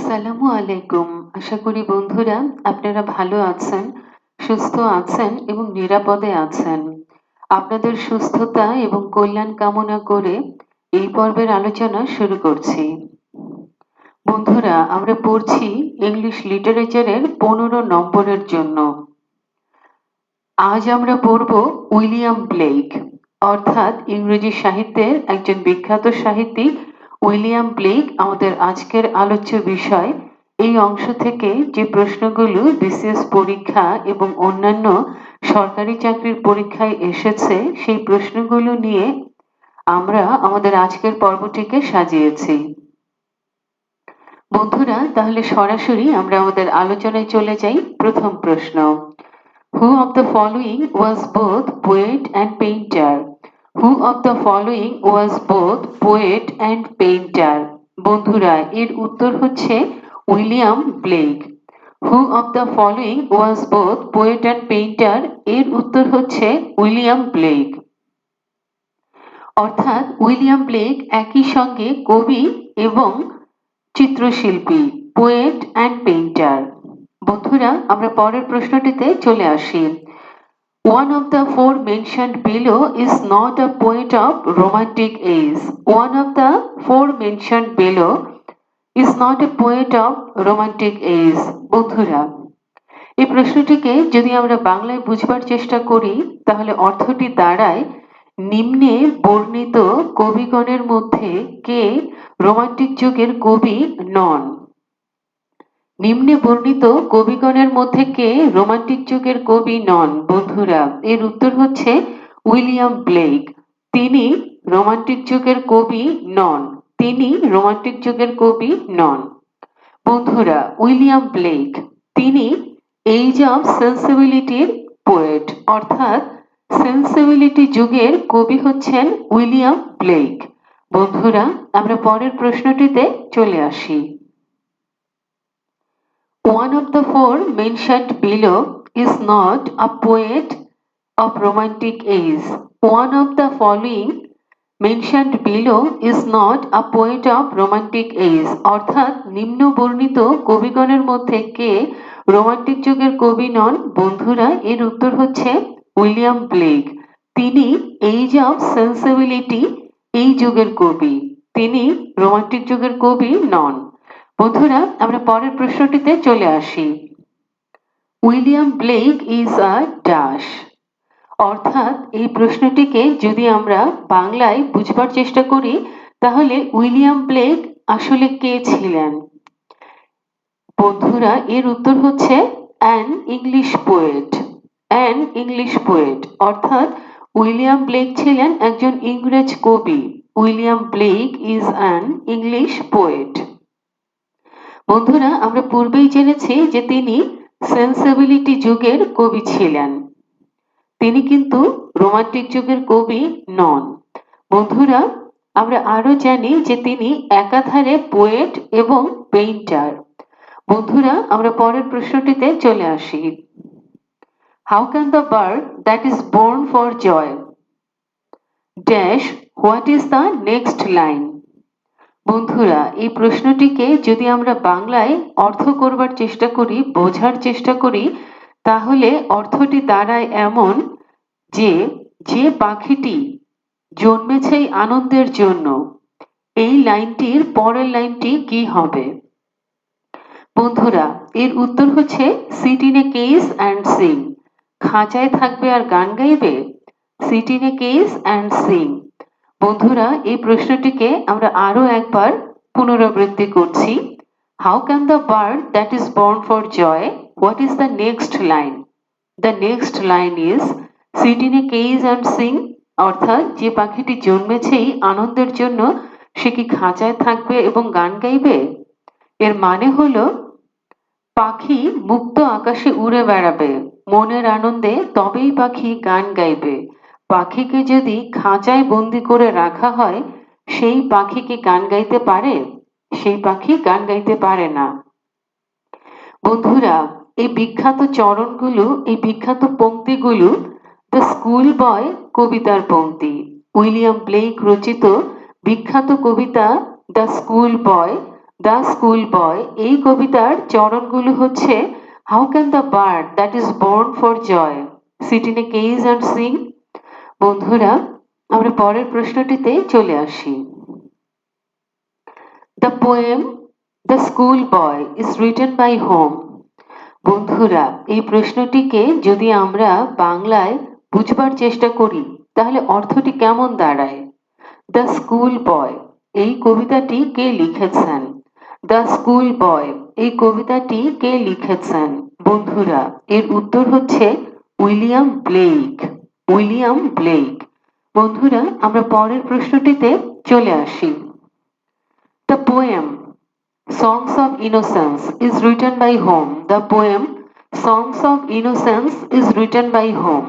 আসসালামু আলাইকুম। আশা করি বন্ধুরা আপনারা ভালো আছেন, সুস্থ আছেন এবং নিরাপদে আছেন। আপনাদের সুস্থতা এবং কল্যাণ কামনা করে এই পর্বের আলোচনা শুরু করছি। বন্ধুরা, আমরা পড়ছি ইংলিশ লিটারেচারের 15 নম্বরের জন্য। আজ আমরা পড়ব উইলিয়াম ব্লেক, অর্থাৎ ইংরেজি সাহিত্যের একজন বিখ্যাত সাহিত্যিক উইলিয়াম ব্লেক আমাদের আজকের আলোচ্য বিষয়। এই অংশ থেকে যে প্রশ্নগুলো বিসিএস পরীক্ষা এবং অন্যান্য সরকারি চাকরির পরীক্ষায় এসেছে সেই প্রশ্নগুলো নিয়ে আমরা আমাদের আজকের পর্বটিকে সাজিয়েছি। বন্ধুরা, তাহলে সরাসরি আমরা আমাদের আলোচনায় চলে যাই। প্রথম প্রশ্ন, Who of the following was both poet and painter? Who of the following was both poet and painter? বন্ধুরা, এর উত্তর হচ্ছে William Blake. Who of the following was both poet and painter? এর উত্তর হচ্ছে উইলিয়াম ব্লেক। অর্থাৎ William Blake একই সঙ্গে কবি এবং চিত্রশিল্পী, পোয়েট অ্যান্ড পেইন্টার। বন্ধুরা, আমরা পরের প্রশ্নটিতে চলে আসি। One of the four mentioned below is not a poet of romantic age. One of the four mentioned below is not a poet of romantic age. বন্ধুরা, এই প্রশ্নটিকে যদি আমরা বাংলায় বুঝবার চেষ্টা করি তাহলে অর্থটি দাঁড়ায়, নিম্নে বর্ণিত কবিগণের মধ্যে কে রোমান্টিক যুগের কবি নন? নিম্নে বর্ণিত কবিগণের মধ্যে কে রোমান্টিক যুগের কবি নন? বন্ধুরা, এর উত্তর হচ্ছে উইলিয়াম ব্লেক। তিনি রোমান্টিক যুগের কবি নন। তিনি রোমান্টিক যুগের কবি নন। বন্ধুরা, উইলিয়াম ব্লেক তিনি এইজ অফ সেন্সিবিলিটির পোয়েট, অর্থাৎ সেন্সিবিলিটি যুগের কবি হচ্ছেন উইলিয়াম ব্লেক। বন্ধুরা, আমরা পরের প্রশ্নটিতে চলে আসি। One of the four mentioned below is not a poet of romantic age. One of the following mentioned below is not a poet of romantic age. অর্থাৎ নিম্ন বর্ণিত কবিগণের মধ্যে কে রোমান্টিক যুগের কবি নন? বন্ধুরা, এর উত্তর হচ্ছে উইলিয়াম ব্লেক। তিনি এইজ অফ সেন্সিবিলিটি এই যুগের কবি। তিনি রোমান্টিক যুগের কবি নন। বন্ধুরা, আমরা পরের প্রশ্নটিতে চলে আসি। William Blake is a dash. অর্থাৎ এই প্রশ্নটিকে যদি আমরা বাংলায় বুঝবার চেষ্টা করি তাহলে উইলিয়াম ব্লেক আসলে কে ছিলেন? বন্ধুরা, এর উত্তর হচ্ছে an English poet. An English poet, অর্থাৎ উইলিয়াম ব্লেক ছিলেন একজন ইংরেজ কবি। William Blake is an English poet. বন্ধুরা, আমরা পূর্বেই জেনেছি যে তিনি সেন্সিবিলিটি যুগের কবি ছিলেন। তিনি কিন্তু রোমান্টিক যুগের কবি নন। বন্ধুরা, আমরা আরো জানি যে তিনি একাধারে পোয়েট এবং পেইন্টার। বন্ধুরা, আমরা পরের প্রশ্নটিতে চলে আসি। How can the bird that is born for joy dash what is the next line? বন্ধুরা, এই প্রশ্নটিকে যদি আমরা বাংলায় অর্থ করবার চেষ্টা করি, বোঝার চেষ্টা করি, তাহলে অর্থটি দাঁড়ায় এমন যে যে পাখিটি জন্মেছে আনন্দের জন্য, এই লাইনটির পরের লাইনটি কি হবে? বন্ধুরা, এর উত্তর হচ্ছে sit in a cage and sing. খাঁচায় থাকবে আর গান গাইবে? Sit in a cage and sing. বন্ধুরা, এই প্রশ্নটিকে আমরা আরো একবার পুনরাবৃত্তি করছি। How can the bird that is born for joy what is the next line? The next line is sit in a cage and sing. অর্থাৎ যে পাখিটি জন্মেছেই আনন্দের জন্য সে কি খাঁচায় থাকবে এবং গান গাইবে? এর মানে হলো পাখি মুক্ত আকাশে উড়ে বেড়াবে মনের আনন্দে, তবেই পাখি গান গাইবে। পাখিকে যদি খাঁচায় বন্দি করে রাখা হয় সেই পাখি কি গান গাইতে পারে? সেই পাখি গান গাইতে পারে না। বন্ধুরা, এই বিখ্যাত চরণগুলো, এই বিখ্যাত পংক্তিগুলো দ্য স্কুল বয় কবিতার পংক্তি। উইলিয়াম ব্লেক রচিত বিখ্যাত কবিতা the school boy the school boy এই কবিতার চরণগুলো হচ্ছে how can the bird that is born for joy sit in a cage and sing. বন্ধুরা আমরা পরের প্রশ্নটিতে চলে আসি। The poem the school boy is written by whom. বন্ধুরা এই প্রশ্নটিকে যদি আমরা বাংলায় বুঝবার চেষ্টা করি তাহলে অর্থটি কেমন দাঁড়ায়? দ্য স্কুল বয় এই কবিতাটি কে লিখেছেন? দ্য স্কুল বয় এই কবিতাটি কে লিখেছেন? বন্ধুরা এর উত্তর হচ্ছে উইলিয়াম ব্লেক। William Blake. বন্ধুরা আমরা পরের প্রশ্নটিতে চলে আসি। The poem Songs of Innocence is written by whom? The poem Songs of Innocence is written by whom?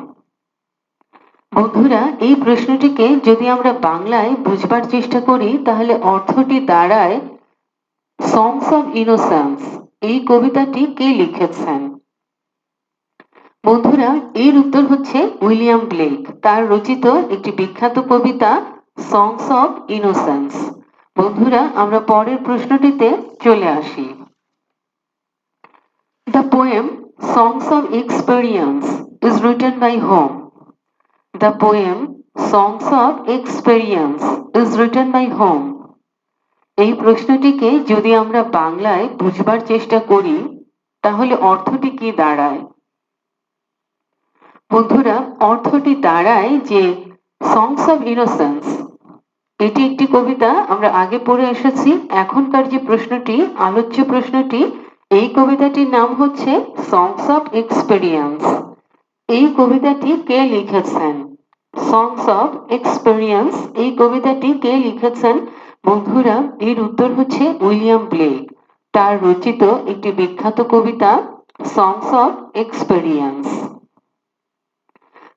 বন্ধুরা এই প্রশ্নটিকে যদি আমরা বাংলায় বুঝবার চেষ্টা করি তাহলে অর্থটি দাঁড়ায় সংস অফ ইনোসেন্স এই কবিতাটি কে লিখেছেন? বন্ধুরা এর উত্তর হচ্ছে উইলিয়াম ব্লেক। তার রচিত একটি বিখ্যাত কবিতা সংস অফ ইনোসেন্স। বন্ধুরা আমরা পরের প্রশ্নটিতে চলে আসি। The poem Songs of Experience is written by whom? The poem Songs of Experience is written by whom? এই প্রশ্নটিকে যদি আমরা বাংলায় বুঝবার চেষ্টা করি তাহলে অর্থটি কি দাঁড়ায়? বন্ধুরা অর্থটি দাঁড়ায় যে সংস অফ ইনোসেন্স এটি একটি কবিতা আমরা আগে পড়ে এসেছি। এখনকার যে প্রশ্নটি আলোচ্য প্রশ্নটি এই কবিতাটির নাম হচ্ছে সংস অফ এক্সপেরিয়েন্স। এই কবিতাটি কে লিখেছেন? সংস অফ এক্সপেরিয়েন্স এই কবিতাটি কে লিখেছেন? বন্ধুরা এর উত্তর হচ্ছে উইলিয়াম ব্লেক। তার রচিত একটি বিখ্যাত কবিতা সংস অফ এক্সপেরিয়েন্স।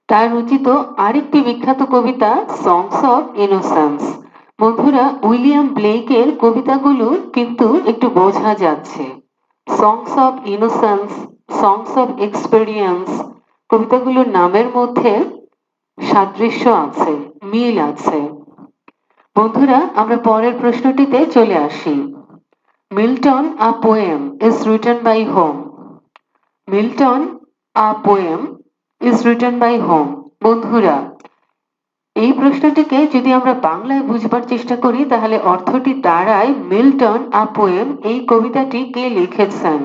তার রচিত আরেকটি বিখ্যাত কবিতা সংস অফ ইনোসেন্স। বন্ধুরা উইলিয়াম ব্লেকের কবিতাগুলো কিন্তু একটু বোঝা যাচ্ছে। Songs of innocence, songs of experience কবিতাগুলোর নামের মধ্যে সাদৃশ্য আছে, মিল আছে। বন্ধুরা আমরা পরের প্রশ্নটিতে চলে আসি। Milton a poem is written by whom? Milton a poem is written by whom? বন্ধুরা এই প্রশ্নটিকে যদি আমরা বাংলায় বুঝবার চেষ্টা করি তাহলে অর্থটি দাঁড়ায় মিল্টন আ পোয়েম এই কবিতাটি কে লিখেছেন?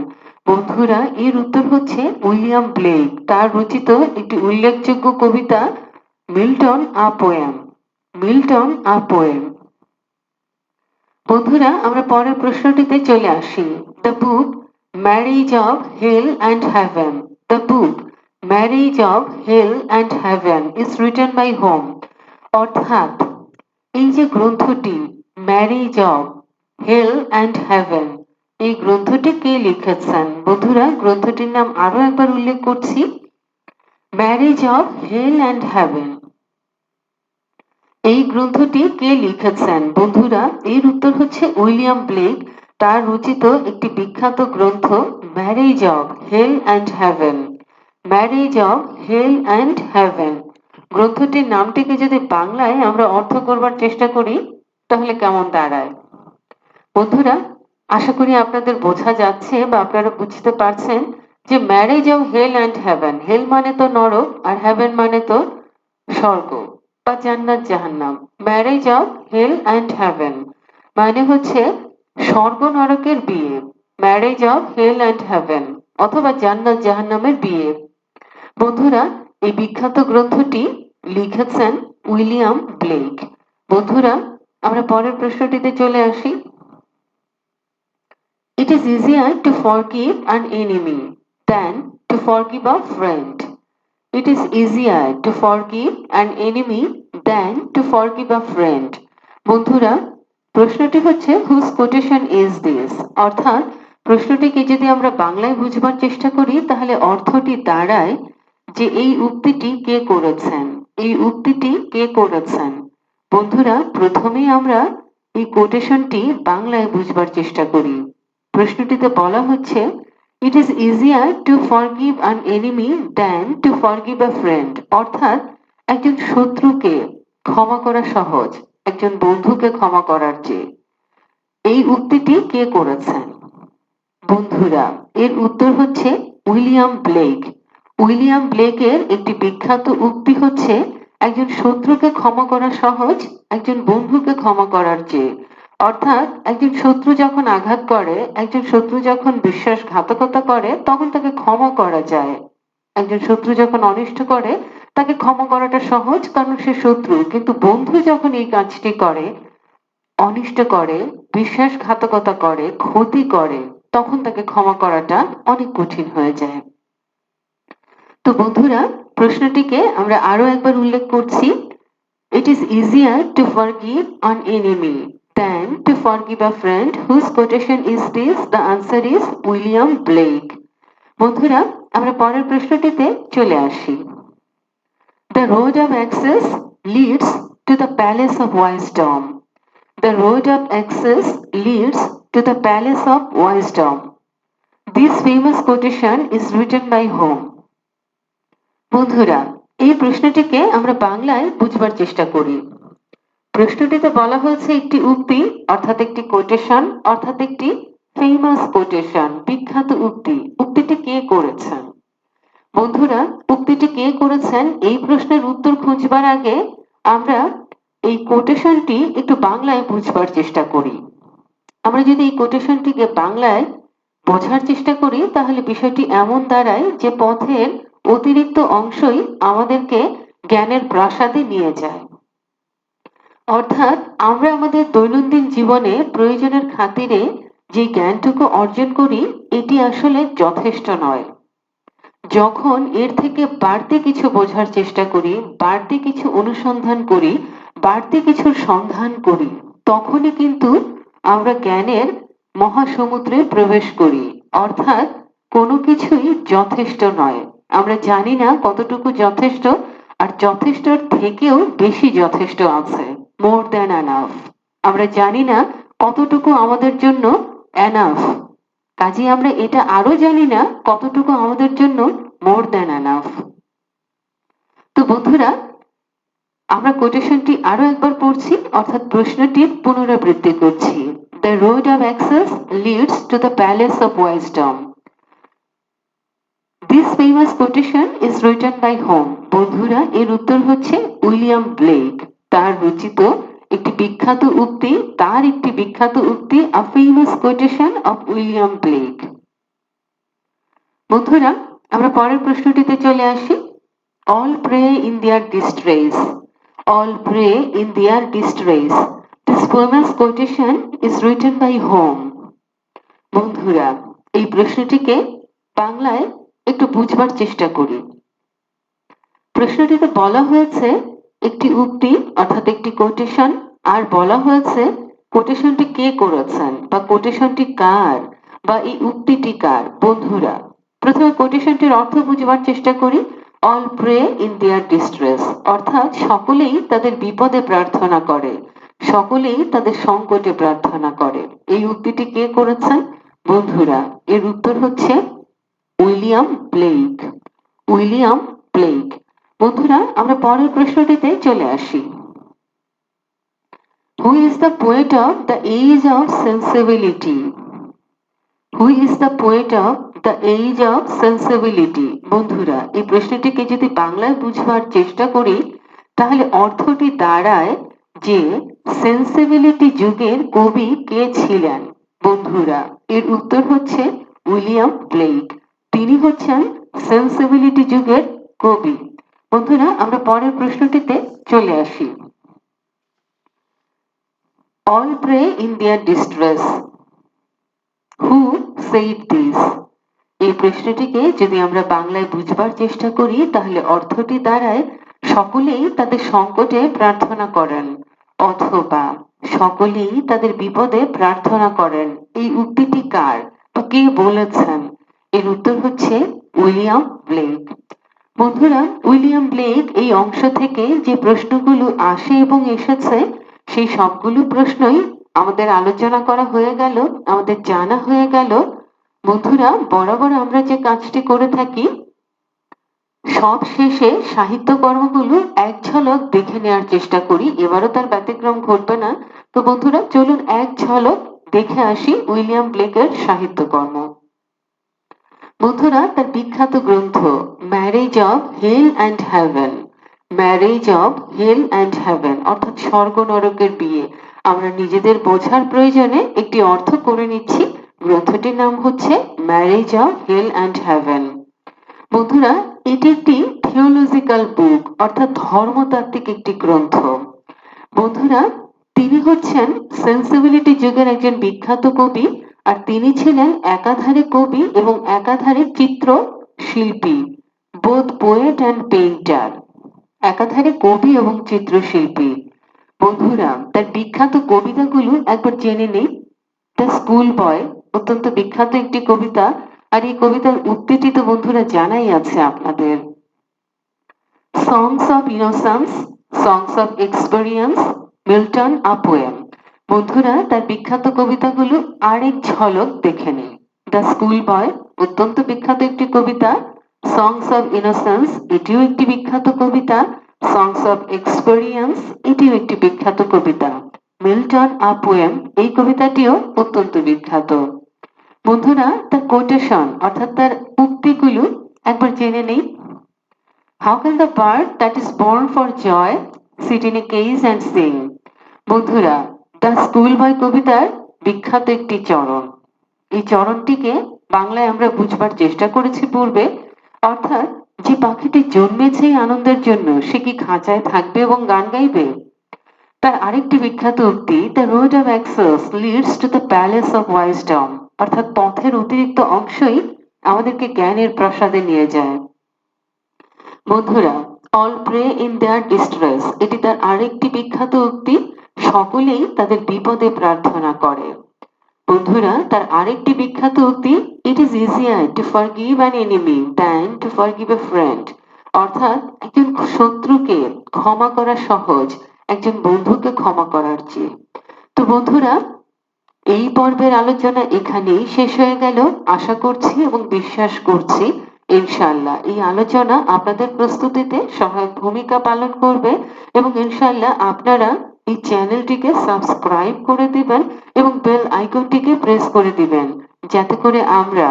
বন্ধুরা এর উত্তর হচ্ছে উইলিয়াম ব্লেক। তার রচিত একটি উল্লেখযোগ্য কবিতা Milton a poem. Milton a poem. বন্ধুরা আমরা পরের প্রশ্নটিতে চলে আসি। The book marriage of hell and heaven. The book marriage of hell and heaven is written by whom? অর্থাৎ এই যে গ্রন্থটি marriage of hell and heaven এই গ্রন্থটি কে লিখেছেন? বন্ধুরা গ্রন্থটির নাম আরো একবার উল্লেখ করছি, marriage of hell and heaven. এই গ্রন্থটি কে লিখেছেন? বন্ধুরা এর উত্তর হচ্ছে উইলিয়াম ব্লেক। তার রচিত একটি বিখ্যাত গ্রন্থ marriage of hell and heaven. Marriage of hell and heaven গ্রন্থটির নামটিকে যদি বাংলায় আমরা অর্থ করবার চেষ্টা করি তাহলে কেমন দাঁড়ায়? বন্ধুরা আশা করি আপনাদের বোঝা যাচ্ছে বা আপনারা বুঝতে পারছেন যে marriage of hell and heaven, hell মানে তো নরক আর হ্যাভেন মানে তো স্বর্গ বা জান্নাত জাহান্নাম। Marriage of hell and heaven মানে হচ্ছে স্বর্গ নরকের বিয়ে, marriage of hell and heaven অথবা জান্নাত জাহান্নামের বিয়ে। বন্ধুরা এই বিখ্যাত গ্রন্থটি লিখেছেন উইলিয়াম ব্লেক। বন্ধুরা আমরা পরের প্রশ্নটিতে চলে আসি। It is easier to forgive an enemy than to forgive a friend. It is easier to forgive an enemy than to forgive a friend. বন্ধুরা প্রশ্নটি হচ্ছে whose quotation is this? অর্থাৎ প্রশ্নটিকে যদি আমরা বাংলায় বুঝবার চেষ্টা করি তাহলে অর্থটি দাঁড়ায় যে এই উক্তিটি কে করেছেন? এই উক্তিটি কে করেছেন? বন্ধুরা প্রথমেই আমরা এই কোটেশনটি বাংলায় বুঝবার চেষ্টা করি। প্রশ্নটিতে বলা হচ্ছে it is easier to forgive an enemy than to forgive a friend. অর্থাৎ একজন শত্রুকে ক্ষমা করা সহজ একজন বন্ধুকে ক্ষমা করার চেয়ে। এই উক্তিটি কে করেছেন? বন্ধুরা, এর উত্তর হচ্ছে উইলিয়াম ব্লেক। উইলিয়াম ব্লেকের একটি বিখ্যাত উক্তি হচ্ছে, একজন শত্রুকে ক্ষমা করা সহজ একজন বন্ধুকে ক্ষমা করার চেয়ে। অর্থাৎ একজন শত্রু যখন আঘাত করে, একজন শত্রু যখন বিশ্বাসঘাতকতা করে, তখন তাকে ক্ষমা করা যায়। একজন শত্রু যখন অনিষ্ট করে, তাকে ক্ষমা করাটা সহজ, কারণ সে শত্রু। কিন্তু বন্ধু যখন এই কাজটি করে, অনিষ্ট করে, বিশ্বাসঘাতকতা করে, ক্ষতি করে, তখন তাকে ক্ষমা করাটা অনেক কঠিন হয়ে যায়। তো বন্ধুরা, প্রশ্নটিকে আমরা আরো একবার উল্লেখ করছি। It is easier to forgive an enemy than to forgive a friend. Whose quotation is this? The answer is William Blake. বন্ধুরা, আমরা পরের প্রশ্নটিতে চলে আসি। The road of access leads to the palace of wisdom. The road of access leads to the palace of wisdom. This famous quotation is written by whom? বন্ধুরা, এই প্রশ্নটিকে আমরা বাংলায় বুঝবার চেষ্টা করি। প্রশ্নটিতে বলা হয়েছে একটি উক্তি, অর্থাৎ একটি কোটেশন, অর্থাৎ একটি ফেমাস কোটেশন, বিখ্যাত উক্তি। উক্তিটি কে করেছেন? বন্ধুরা, উক্তিটি কে করেছেন এই প্রশ্নের উত্তর খুঁজবার আগে আমরা এই কোটেশনটি একটু বাংলায় বুঝবার চেষ্টা করি। আমরা যদি এই কোটেশনটিকে বাংলায় বোঝার চেষ্টা করি, তাহলে বিষয়টি এমন দাঁড়ায় যে পথের অতিরিক্ত অংশই আমাদেরকে জ্ঞানের প্রাসাদে নিয়ে যায়। অর্থাৎ আমরা আমাদের দৈনন্দিন জীবনে প্রয়োজনের খাতিরে যে জ্ঞানটুকু অর্জন করি, এটি আসলে যথেষ্ট নয়। যখন এর থেকে বাড়তি কিছু বোঝার চেষ্টা করি, বাড়তি কিছু অনুসন্ধান করি, বাড়তি কিছুর সন্ধান করি, তখনই কিন্তু আমরা জ্ঞানের মহাসমুদ্রে প্রবেশ করি। অর্থাৎ কোনো কিছুই যথেষ্ট নয়। আমরা জানি না কতটুকু যথেষ্ট, আর যথেষ্টর থেকেও বেশি যথেষ্ট আছে, মোর দ্যান এনাফ। আমরা জানি না কতটুকু আমাদের জন্য এনাফ, কাজে আমরা এটা আরো জানি না কতটুকু আমাদের জন্য মোর দ্যান এনাফ। তো বন্ধুরা, আমরা কোটেশনটি আরো একবার পড়ছি, অর্থাৎ প্রশ্নটির পুনরাবৃত্তি করছি। The road of access leads to the palace of wisdom. This famous quotation is written by whom? বন্ধুরা, এর উত্তর হচ্ছে উইলিয়াম ব্লেক। তার রচিত একটি বিখ্যাত উক্তি, তার একটি বিখ্যাত উক্তি, a famous quotation of William Blake. বন্ধুরা, আমরা পরের প্রশ্নটিতে চলে আসি। All pray in their distress. All pray in their distress. This famous quotation is written by whom? বন্ধুরা, এই প্রশ্নটিকে বাংলায় একটু বুঝবার চেষ্টা করি। প্রশ্নটিতে বলা হয়েছে একটি উক্তি, অর্থাৎ একটি কোটেশন, আর বলা হয়েছে কোটেশনটি কে করেছেন, বা কোটেশনটি কার, বা এই উক্তিটি কার। বন্ধুরা, প্রথমে কোটেশনটির অর্থ বুঝবার চেষ্টা করি। All pray in their distress, অর্থাৎ সকলেই তাদের বিপদে প্রার্থনা করে, সকলেই তাদের সংকটে প্রার্থনা করে। এই উক্তিটি কে করেছেন? বন্ধুরা, এর উত্তর হচ্ছে উইলিয়াম ব্লেক। William Blake. বন্ধুরা, আমরা পরের প্রশ্নটিতে চলে আসি। Who is the poet of the age of sensibility? Who is the poet of the age of sensibility? বন্ধুরা, এই প্রশ্নটিকে যদি বাংলায় বুঝবার চেষ্টা করি, তাহলে অর্থটি দাঁড়ায় যে সেন্সিবিলিটি যুগের কবি কে ছিলেন। বন্ধুরা, এর উত্তর হচ্ছে উইলিয়াম ব্লেক। তিনি হচ্ছেন সেন্সিবিলিটি যুগের কবি। বন্ধুরা, আমরা পরের প্রশ্নটিতে চলে আসি। All pray in their distress. Who said this? এই প্রশ্নটিকে যদি আমরা বাংলায় বুঝবার চেষ্টা করি, তাহলে অর্থটি দাঁড়ায় সকলেই তাদের সংকটে প্রার্থনা করেন, অথবা সকলেই তাদের বিপদে প্রার্থনা করেন। এই উক্তিটি কার বা কে বলেছেন? এর উত্তর হচ্ছে উইলিয়াম ব্লেক। বন্ধুরা, উইলিয়াম ব্লেক এই অংশ থেকে যে প্রশ্নগুলো আসে এবং এসেছে, সেই সবগুলো প্রশ্নই আমাদের আলোচনা করা হয়ে গেল, আমাদের জানা হয়ে গেল। বন্ধুরা, বরাবর আমরা যে কাজটি করে থাকি, সব শেষে সাহিত্য কর্মগুলো এক ঝলক দেখে নেওয়ার চেষ্টা করি। এবারও তার ব্যতিক্রম ঘটবে না। তো বন্ধুরা, চলুন এক ঝলক দেখে আসি উইলিয়াম ব্লেকের সাহিত্যকর্ম। বন্ধুরা, তার বিখ্যাত গ্রন্থ marriage of hell and heaven, marriage of hell and heaven অর্থাৎ স্বর্গ নরকের বিয়ে, আমরা নিজেদের বোঝার প্রয়োজনে একটি অর্থ করে নিচ্ছি। গ্রন্থটির নাম হচ্ছে marriage of hell and heaven. বন্ধুরা, এটি একটি থিওলজিক্যাল বুক অর্থাৎ ধর্মতাত্ত্বিক একটি গ্রন্থ। বন্ধুরা, তিনি হচ্ছেন সেন্সিবিলিটি যুগের একজন বিখ্যাত কবি, আর তিনি ছিলেন একাধারে কবি এবং একাধারে চিত্র শিল্পী, বোথ পোয়েট অ্যান্ড পেইন্টার, একাধারে কবি এবং চিত্রশিল্পী। বন্ধুরা, তার বিখ্যাত কবিতাগুলো একবার জেনে নেই। দ্য স্কুল বয় অত্যন্ত বিখ্যাত একটি কবিতা, আর এই কবিতার উক্তিটি তো বন্ধুরা জানাই আছে আপনাদের। সংস of innocence, songs of experience, Milton a poem. বন্ধুরা, তার বিখ্যাত কবিতাগুলো আরেক ঝলক দেখে নিন। দ্য স্কুল বয় অত্যন্ত বিখ্যাত একটি কবিতা, সংস অফ ইনোসেন্স এটিও একটি বিখ্যাত কবিতা, সংস অফ এক্সপেরিয়েন্স এটিও একটি বিখ্যাত কবিতা, মিল্টন আ পোয়েম এই কবিতাটিও অত্যন্ত বিখ্যাত। বন্ধুরা, তার কোটেশন অর্থাৎ তার উক্তিগুলো একবার জেনে নেই। How can the bird that is born for joy sit in a cage and sing? বন্ধুরা, দ্য স্কুল বয় কবিতার বিখ্যাত একটি চরণ, এই চরণটিকে বাংলায় আমরা বুঝবার চেষ্টা করেছি পূর্বে। অর্থাৎ, যে পাখিটি জন্মেছে আনন্দের জন্য সে কি খাঁচায় থাকবে এবং গান গাইবে? তার আরেকটি বিখ্যাত উক্তি, the road of excess leads to the palace of wisdom, অর্থাৎ পথের অতিরিক্ত অংশই আমাদেরকে জ্ঞানের প্রাসাদে নিয়ে যায়। বন্ধুরা, all pray in their distress এটি তার আরেকটি বিখ্যাত উক্তি, সকলেই তাদের বিপদে প্রার্থনা করে। বন্ধুরা, তার আরেকটি বিখ্যাত উক্তি, it is easier to forgive an enemy than to forgive a friend, অর্থাৎ একজন শত্রুকে ক্ষমা করা সহজ একজন বন্ধুকে ক্ষমা করার চেয়ে। তো বন্ধুরা, এই পর্বের আলোচনা এখানেই শেষ হয়ে গেল। আশা করছি এবং বিশ্বাস করছি ইনশাআল্লাহ এই আলোচনা আপনাদের প্রস্তুতিতে সহায়ক ভূমিকা পালন করবে, এবং ইনশাআল্লাহ আপনারা এই চ্যানেলটিকে সাবস্ক্রাইব করে দিবেন এবং বেল আইকনটিকে প্রেস করে দিবেন, যাতে করে আমরা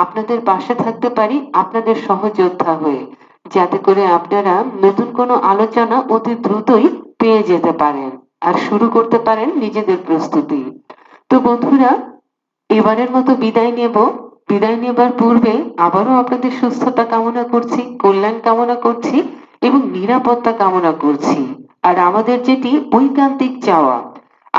আপনাদের পাশে থাকতে পারি আপনাদের সহযোদ্ধা হয়ে, যাতে করে আপনারা নতুন কোনো আলোচনা অতি দ্রুতই পেয়ে যেতে পারেন আর শুরু করতে পারেন নিজেদের প্রস্তুতি। তো বন্ধুরা, এবারের মতো বিদায় নেব। বিদায় নেবার পূর্বে আবারও আপনাদের সুস্থতা কামনা করছি, কল্যাণ কামনা করছি এবং নিরাপত্তা কামনা করছি। আর আমাদের যেটি ঐকান্তিক চাওয়া,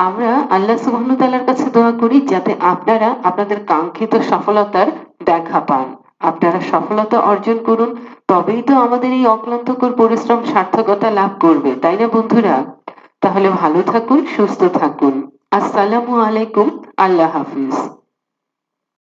আমরা আল্লাহ সুবহানাহু ওয়া তাআলার কাছে দোয়া করি যাতে আপনারা আপনাদের কাঙ্ক্ষিত সফলতার দেখা পান, আপনারা সফলতা অর্জন করুন, তবেই তো আমাদের এই অক্লান্তকর পরিশ্রম সার্থকতা লাভ করবে, তাই না বন্ধুরা? তাহলে ভালো থাকুন, সুস্থ থাকুন। আসসালামু আলাইকুম, আল্লাহ হাফিজ।